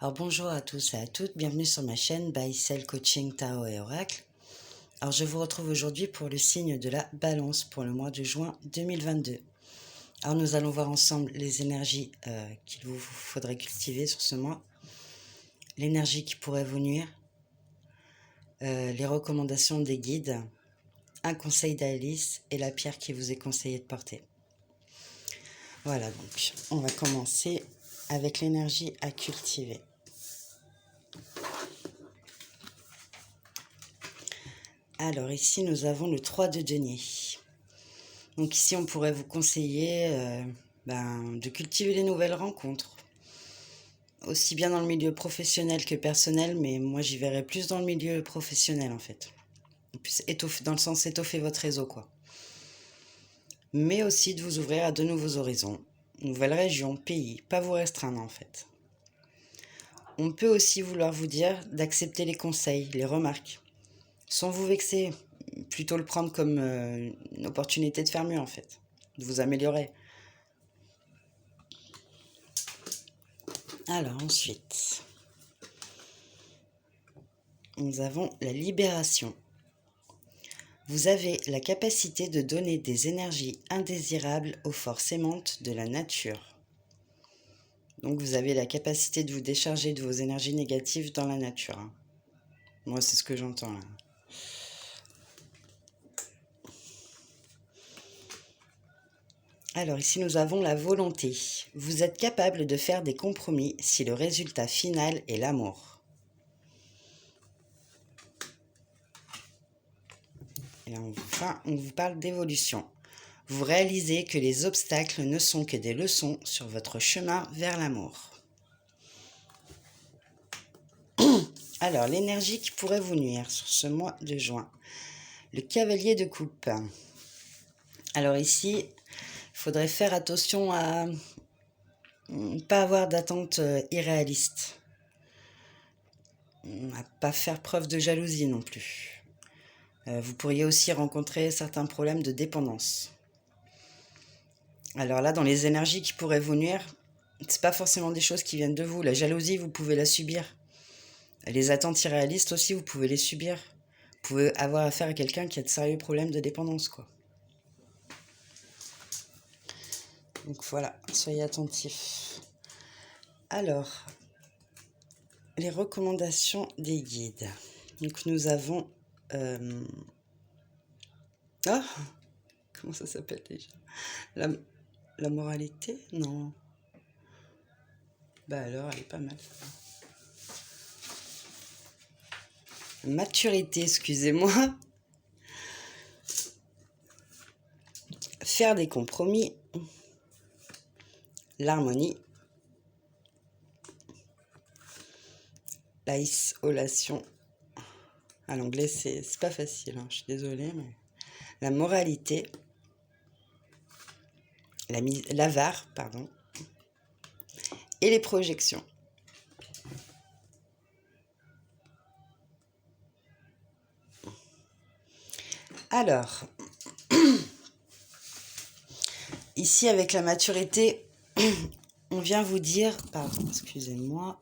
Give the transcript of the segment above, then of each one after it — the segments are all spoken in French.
Alors bonjour à tous et à toutes, bienvenue sur ma chaîne by Cell Coaching Tarot et Oracle. Alors je vous retrouve aujourd'hui pour le signe de la Balance pour le mois de juin 2022. Alors nous allons voir ensemble les énergies qu'il vous faudrait cultiver sur ce mois, l'énergie qui pourrait vous nuire, les recommandations des guides, un conseil d'Alice et la pierre qui vous est conseillé de porter. Voilà, donc on va commencer avec l'énergie à cultiver. Alors ici, nous avons le 3 de denier. Donc ici, on pourrait vous conseiller de cultiver les nouvelles rencontres. Aussi bien dans le milieu professionnel que personnel, mais moi j'y verrais plus dans le milieu professionnel en fait. Plus dans le sens étoffer votre réseau quoi. Mais aussi de vous ouvrir à de nouveaux horizons, nouvelles régions, pays, pas vous restreindre en fait. On peut aussi vouloir vous dire d'accepter les conseils, les remarques, sans vous vexer, plutôt le prendre comme une opportunité de faire mieux en fait, de vous améliorer. Alors ensuite, nous avons la libération. Vous avez la capacité de donner des énergies indésirables aux forces aimantes de la nature. Donc vous avez la capacité de vous décharger de vos énergies négatives dans la nature. Moi c'est ce que j'entends là. Alors ici nous avons la volonté. Vous êtes capable de faire des compromis si le résultat final est l'amour. Et enfin, on vous parle d'évolution. Vous réalisez que les obstacles ne sont que des leçons sur votre chemin vers l'amour. Alors, l'énergie qui pourrait vous nuire sur ce mois de juin. Le cavalier de coupe. Alors ici, il faudrait faire attention à ne pas avoir d'attentes irréalistes. À ne pas faire preuve de jalousie non plus. Vous pourriez aussi rencontrer certains problèmes de dépendance. Alors là, dans les énergies qui pourraient vous nuire, c'est pas forcément des choses qui viennent de vous. La jalousie, vous pouvez la subir. Les attentes irréalistes aussi, vous pouvez les subir. Vous pouvez avoir affaire à quelqu'un qui a de sérieux problèmes de dépendance, quoi. Donc voilà, soyez attentifs. Alors, les recommandations des guides. Donc nous avons... Ah, comment ça s'appelle déjà? La moralité? Non. Bah alors, elle est pas mal. Maturité, excusez-moi. Faire des compromis. L'harmonie. La isolation. À l'anglais, c'est pas facile, hein, je suis désolée, mais... La moralité. L'avare, pardon. Et les projections. Alors, ici avec la maturité, on vient vous dire, pardon, excusez-moi,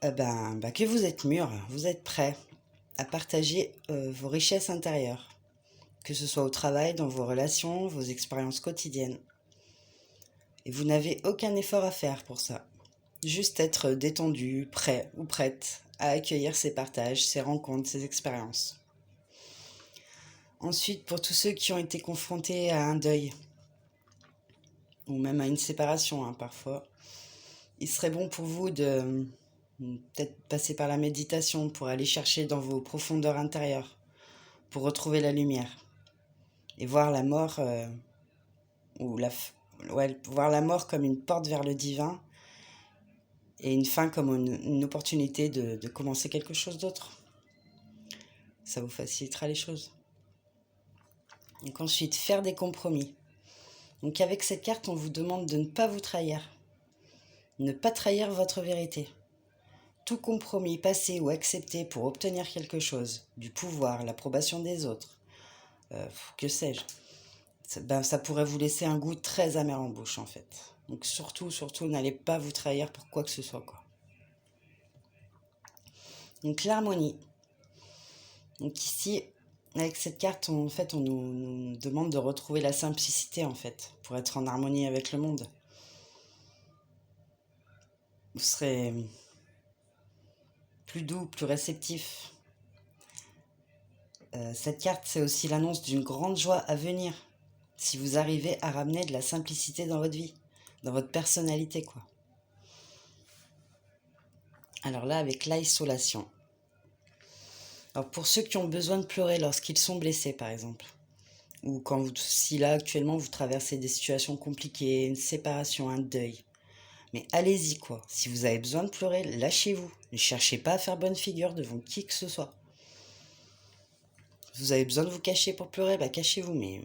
que vous êtes mûr, vous êtes prêt à partager vos richesses intérieures, que ce soit au travail, dans vos relations, vos expériences quotidiennes. Et vous n'avez aucun effort à faire pour ça. Juste être détendu, prêt ou prête à accueillir ces partages, ces rencontres, ces expériences. Ensuite, pour tous ceux qui ont été confrontés à un deuil, ou même à une séparation hein, parfois, il serait bon pour vous de peut-être passer par la méditation pour aller chercher dans vos profondeurs intérieures, pour retrouver la lumière et voir la mort, voir la mort comme une porte vers le divin et une fin comme une opportunité de commencer quelque chose d'autre. Ça vous facilitera les choses. Donc ensuite, faire des compromis. Donc avec cette carte, on vous demande de ne pas vous trahir. Ne pas trahir votre vérité. Tout compromis passé ou accepté pour obtenir quelque chose, du pouvoir, l'approbation des autres, que sais-je, ça pourrait vous laisser un goût très amer en bouche en fait. Donc surtout, surtout, n'allez pas vous trahir pour quoi que ce soit, quoi. Donc l'harmonie. Donc ici, avec cette carte, en fait, on nous demande de retrouver la simplicité, en fait, pour être en harmonie avec le monde. Vous serez plus doux, plus réceptif. Cette carte, c'est aussi l'annonce d'une grande joie à venir, si vous arrivez à ramener de la simplicité dans votre vie, dans votre personnalité, quoi. Alors là, avec l'isolation. Alors pour ceux qui ont besoin de pleurer lorsqu'ils sont blessés, par exemple, ou si là, actuellement, vous traversez des situations compliquées, une séparation, un deuil, mais allez-y, quoi. Si vous avez besoin de pleurer, lâchez-vous. Ne cherchez pas à faire bonne figure devant qui que ce soit. Vous avez besoin de vous cacher pour pleurer, bah cachez-vous, mais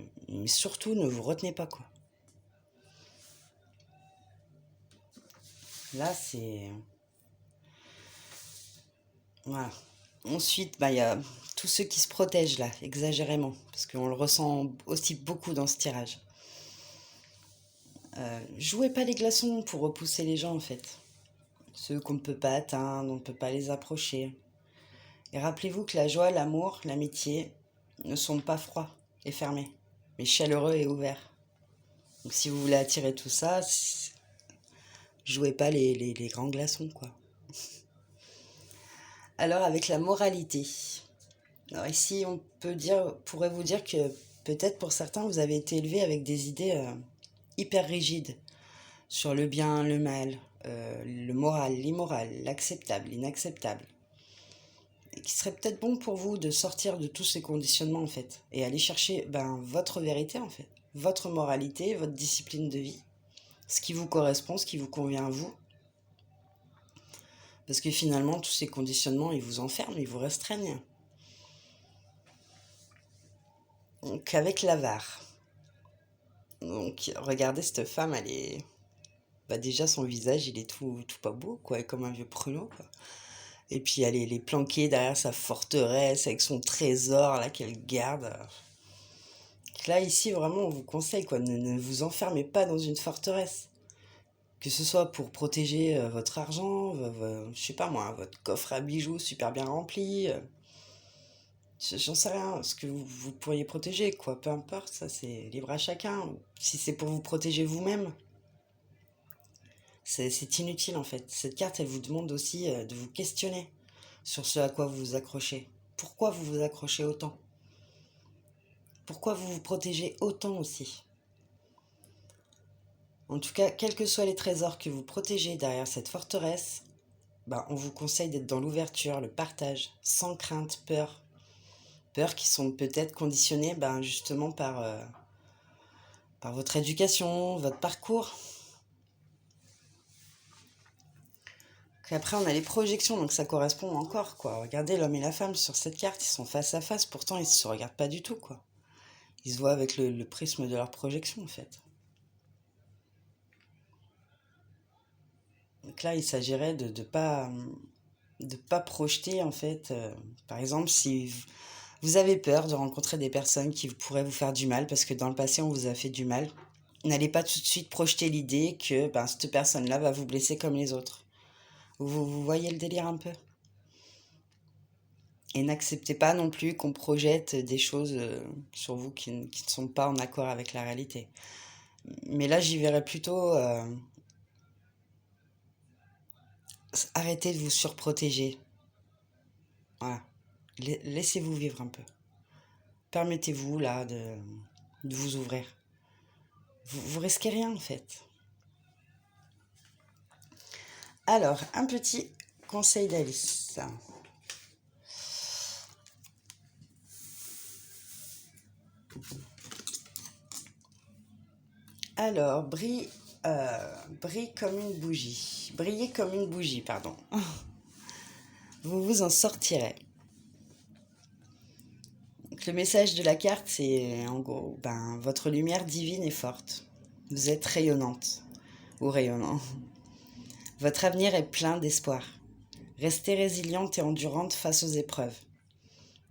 surtout ne vous retenez pas, quoi. Là, c'est... Voilà. Ensuite, bah, il y a tous ceux qui se protègent, là, exagérément, parce qu'on le ressent aussi beaucoup dans ce tirage. Jouez pas les glaçons pour repousser les gens, en fait. Ceux qu'on ne peut pas atteindre, on ne peut pas les approcher. Et rappelez-vous que la joie, l'amour, l'amitié ne sont pas froids et fermés, mais chaleureux et ouverts. Donc si vous voulez attirer tout ça, jouez pas les grands glaçons, quoi. Alors avec la moralité. Alors ici, pourrait vous dire que peut-être pour certains, vous avez été élevé avec des idées hyper rigides sur le bien, le mal, le moral, l'immoral, l'acceptable, l'inacceptable. Et qui serait peut-être bon pour vous de sortir de tous ces conditionnements en fait et aller chercher votre vérité en fait, votre moralité, votre discipline de vie, ce qui vous correspond, ce qui vous convient à vous. Parce que finalement, tous ces conditionnements, ils vous enferment, ils vous restreignent. Donc avec l'avare. Donc regardez cette femme, elle est... Bah, déjà son visage, il est tout pas beau, quoi, comme un vieux pruneau, quoi. Et puis elle est planquée derrière sa forteresse avec son trésor là qu'elle garde. Là ici vraiment on vous conseille quoi, ne vous enfermez pas dans une forteresse. Que ce soit pour protéger votre argent, je sais pas moi, votre coffre à bijoux super bien rempli. J'en sais rien, ce que vous pourriez protéger quoi, peu importe, ça c'est libre à chacun. Si c'est pour vous protéger vous-même, c'est inutile en fait. Cette carte elle vous demande aussi de vous questionner sur ce à quoi vous vous accrochez. Pourquoi vous vous accrochez autant? Pourquoi vous vous protégez autant aussi? En tout cas, quels que soient les trésors que vous protégez derrière cette forteresse, on vous conseille d'être dans l'ouverture, le partage, sans crainte, peur. Peurs qui sont peut-être conditionnées justement par votre éducation, votre parcours. Puis après, on a les projections, donc ça correspond encore, quoi. Regardez l'homme et la femme sur cette carte, ils sont face à face, pourtant ils ne se regardent pas du tout, quoi. Ils se voient avec le prisme de leur projection, en fait. Donc là, il s'agirait de pas projeter, en fait. Par exemple, si vous avez peur de rencontrer des personnes qui pourraient vous faire du mal, parce que dans le passé, on vous a fait du mal, n'allez pas tout de suite projeter l'idée que cette personne-là va vous blesser comme les autres. Vous voyez le délire un peu? Et n'acceptez pas non plus qu'on projette des choses sur vous qui ne sont pas en accord avec la réalité. Mais là, j'y verrais plutôt arrêtez de vous surprotéger. Voilà. Laissez-vous vivre un peu. Permettez-vous là de vous ouvrir. Vous risquez rien en fait. Alors, un petit conseil d'Alice. Alors, brille comme une bougie. Brillez comme une bougie, pardon. Vous vous en sortirez. Donc, le message de la carte, c'est en gros, votre lumière divine est forte. Vous êtes rayonnante ou rayonnant. Votre avenir est plein d'espoir. Restez résiliente et endurante face aux épreuves.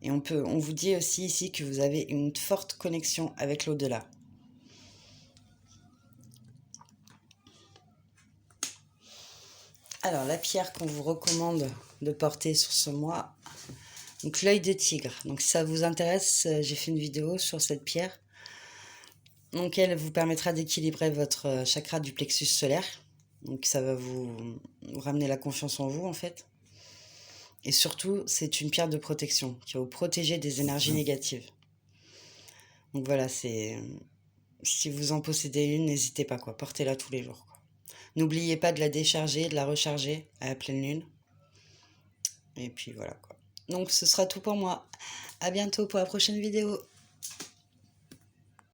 Et on vous dit aussi ici que vous avez une forte connexion avec l'au-delà. Alors, la pierre qu'on vous recommande de porter sur ce mois, donc l'œil de tigre. Donc, si ça vous intéresse, j'ai fait une vidéo sur cette pierre. Donc, elle vous permettra d'équilibrer votre chakra du plexus solaire. Donc, ça va vous ramener la confiance en vous, en fait. Et surtout, c'est une pierre de protection qui va vous protéger des énergies négatives. Donc, voilà, c'est... Si vous en possédez une, n'hésitez pas, quoi. Portez-la tous les jours, quoi. N'oubliez pas de la décharger, de la recharger à la pleine lune. Et puis voilà, quoi. Donc, ce sera tout pour moi. À bientôt pour la prochaine vidéo.